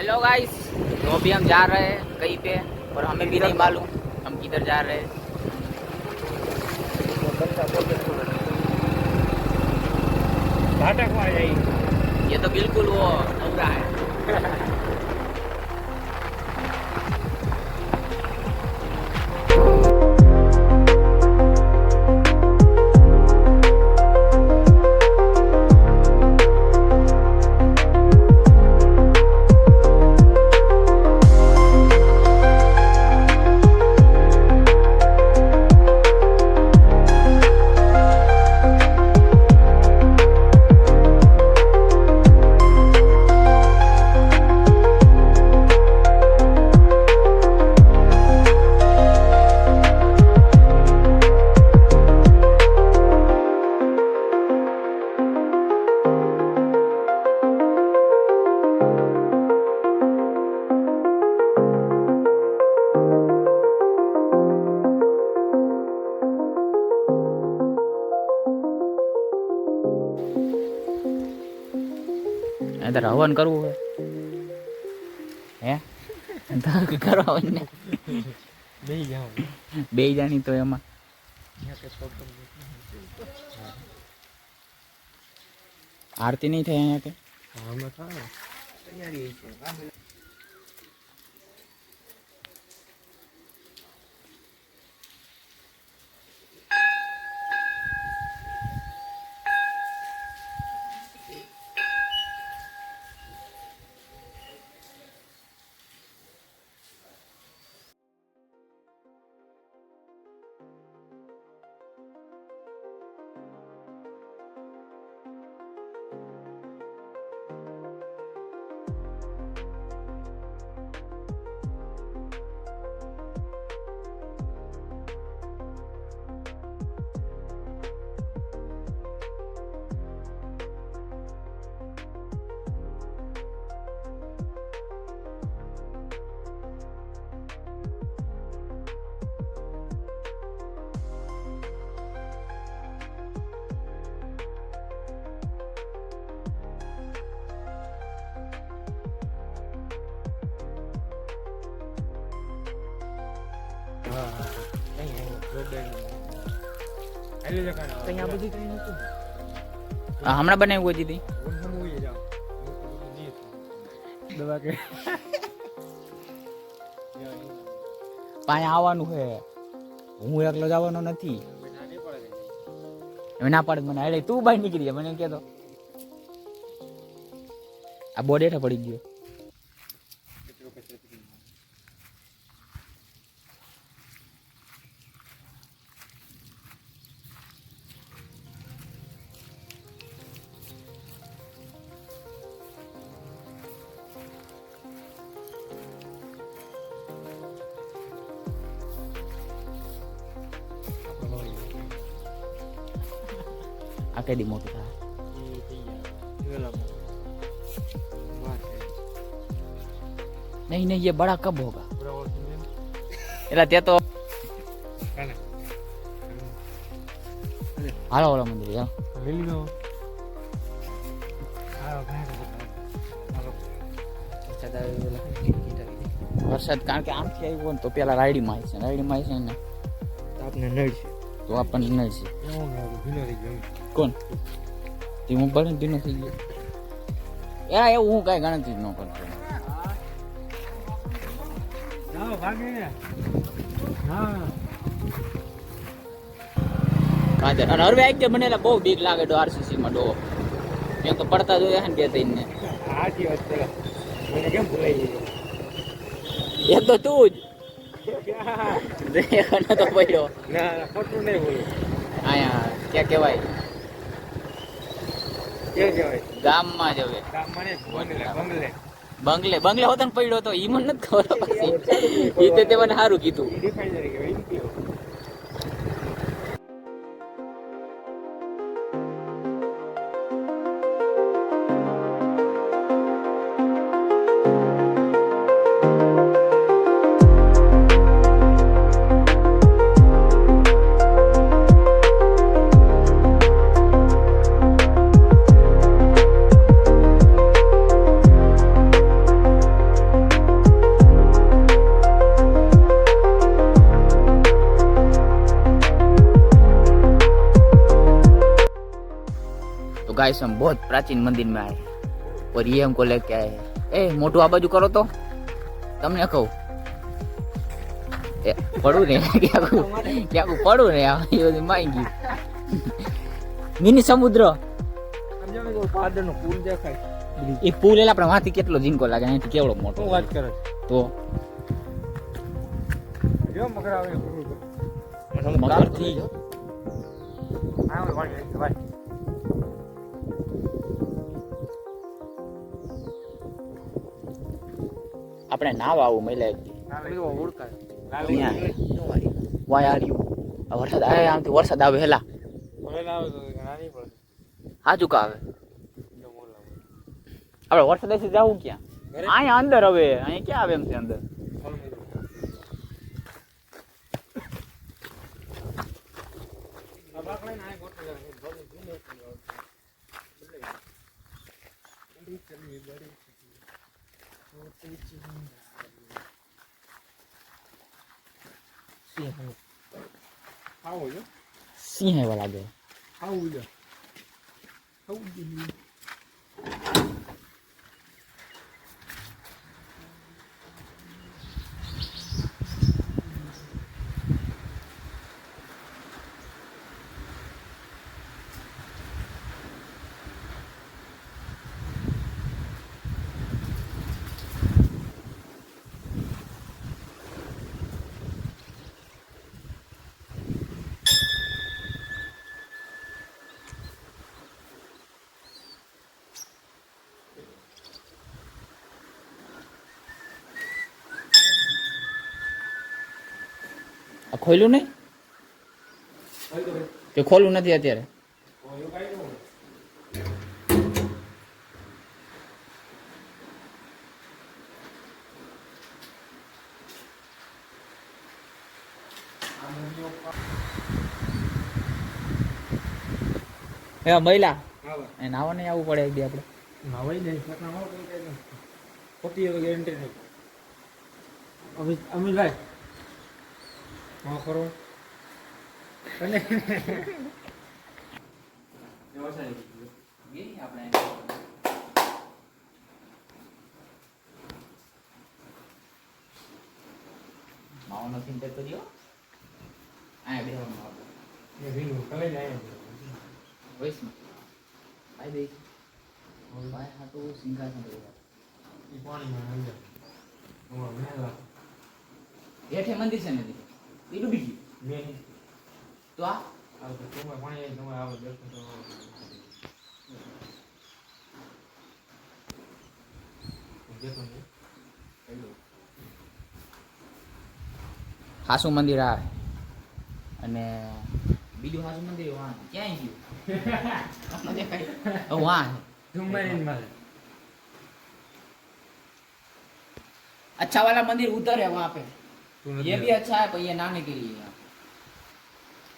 Hello guys, तो अभी हम जा रहे हैं कहीं पे और हमें भी नहीं मालूम हम किधर जा रहे हैं। ये तो बिल्कुल वो हो रहा है। इधर हवन करવું હે હે કરો હવન ને બે જાણી તો એમાં આરતી નહીં થાય અહીંયા કે હમણાં બનાવ્યું દીદી પાણી આવવાનું છે હું એકલો જવાનો નથી ના પડે મને એટલે તું બહાર નીકળી જાય મને કહેતો આ બોર્ડ હેઠા પડી ગયો આ કઈ દી મોટું થાય नहीं नहीं ये बड़ा कब होगा एला ते तो हालो वाला मंदिर यार ले लो वरसाद कारण के आमથી આવ્યો ને તો પેલા રાયડી માં છે ને આપને નડશે તો આપણને નડશે કોણ તીમ ઉપર દિનો થઈ ગયો યાર એવું હું કાઈ ગણતરી ન કરતો જાઓ ભાગે ને હા કાદર અને હરવે આઈ કે મને બહુ બીક લાગે ડો આરસીસી માં ડો મેં તો પડતા જોયા ને બે ત્રણ ને આજી વાત છે મને કેમ ભૂલાઈ ગયો એ તો તું જ દેખનો તો પડ્યો ના ખોટું નહીં બોલું આયા ક્યાં કહેવાય કે કહેવાય ગામમાં જ હવે ગામમાં ને બંગલે બંગલે હોતો ને પડ્યો તો ઈ મને નથી ખબર પછી ઈ તે મને સારું કીધું भाई हम बहुत प्राचीन मंदिर में आए और ये हमको लेके आए हैं। ए मोटू आ बाजू करो तो તમને કહું એ પડું ને ક્યાં પડું ને આ એ બધી માઈ ગયું મિની સમુદ્ર પુલ દેખાય એ પુલ એટલે આપણે વાંથી કેટલો ઝીંકો લાગે અહીંથી કેવડો મોટો વાત કરે તો જો મગર આવે મગરથી આવે વાણી ભાઈ આપણે નાવ આવું મળ્યા વાય આર યુ વરસાદ આવે આમથી વરસાદ આવે હેલા હાજુ કા આવે આપણે વરસાદ આવી જવું ક્યાં અહીંયા અંદર હવે અહીંયા ક્યાં આવે એમ છે અંદર સિંહ એવા લાગે આ ખોલ્યું નહીં કે ખોલવું નથી અત્યારે એ મહિલા એ નાવા નહીં આવવું પડે એક દી આપણે નાવાઈ જાય ખોટી હવે ગેરંટી નહીં અમિતભાઈ હા કરો અને માવો નથી ને તો દિયો આ બેહવાનું આપણે એ રીંગું કલે જાય વોઇસમાં આઈ દે ભાઈ હા તો સિંગા છે એ પાણીમાં અંદર હું મેલા હેઠે મંદિર છે ને એ ડૂબી ગયું મેં તો આ તો તમે પાણી તમે આવો દર્શન તો દેખો ને હાસુ મંદિર આ અને બીજું હાસુ મંદિર વાં ક્યાંય ગયું દેખાય વાં ધુમ્મરીન માં अच्छा वाला मंदिर उधर है वहाँ पे ये भी अच्छा है पर ये नहाने के लिए है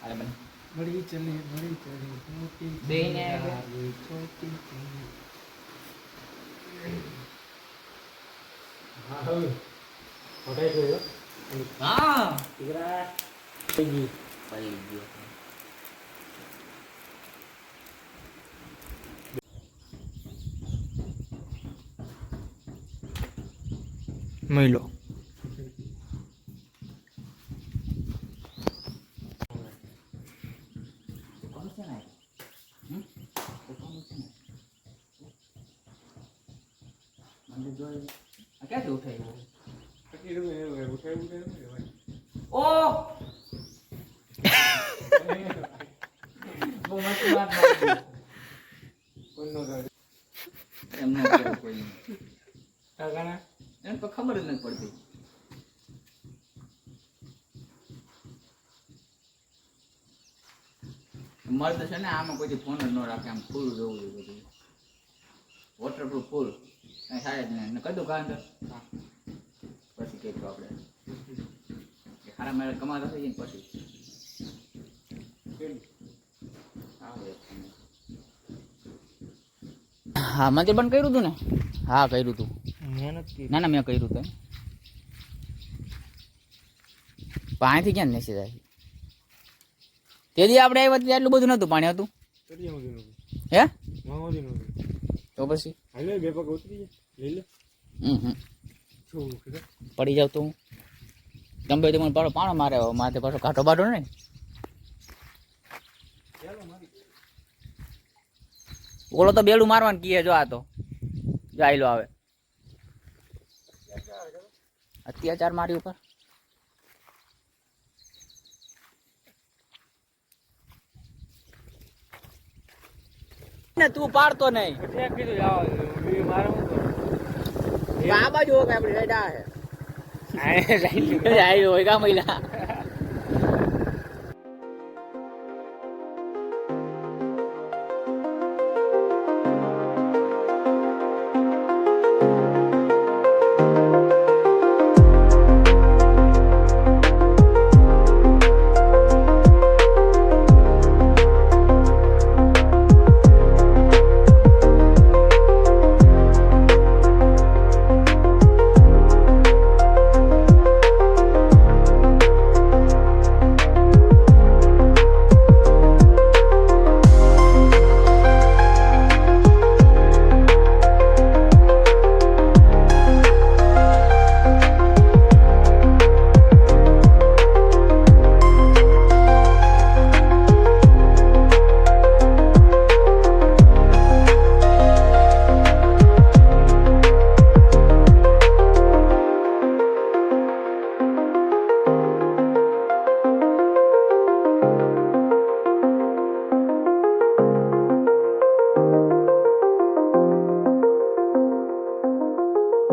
अरे बन बड़ी चली मोटी देने छोटी हाँ हो होटाई गयो हाँ इकरा पड़ी गया मिलो कौन से ना कौन से ना मंदिर जो क्या से उठाई वो ओ वो मत बात એમને કોઈ કાકાના એમ તો ખબર જ નથી પડતી મર્દ છે ને આમાં કોઈ ફોન જ ન રાખે આમ ફૂલ જોવું બધું વોટરપ્રૂફ ફૂલ કઈ થાય જ નહીં કદું કાંદ પછી કહેતું આપણે ખારા મેળે કમાતા થઈ જાય પછી હા મંદિર બંધ કર્યું હતું ને હા કર્યું હતું ના ના મેં કર્યું હતું પાણીથી ક્યાં નીચે જાય તે દી આપણે આવ્યા ત્યારે એટલું બધું નતું પાણી હતું હે વાંધો નહીં. તો પછી હાલે બે પગ ઉતરી જાય લઈ લે શું ખબર પડી જાવ તો હું તમે તો મને પાડો પાણો મારે માથે પાછો કાંટો બાટો નહીં ચાલો મારી ઓલો તો બેડું મારવાનું કીએ જો આ તો જાયલો આવે અત્યાચાર મારી ઉપર ને તું પાડતો નહીં ત્યાં કીધું જાવ મારે હું કરું આ બાજુ હોય કે આપડી સાઈડ આ આ હે આવ્યો હોય કા મહિલા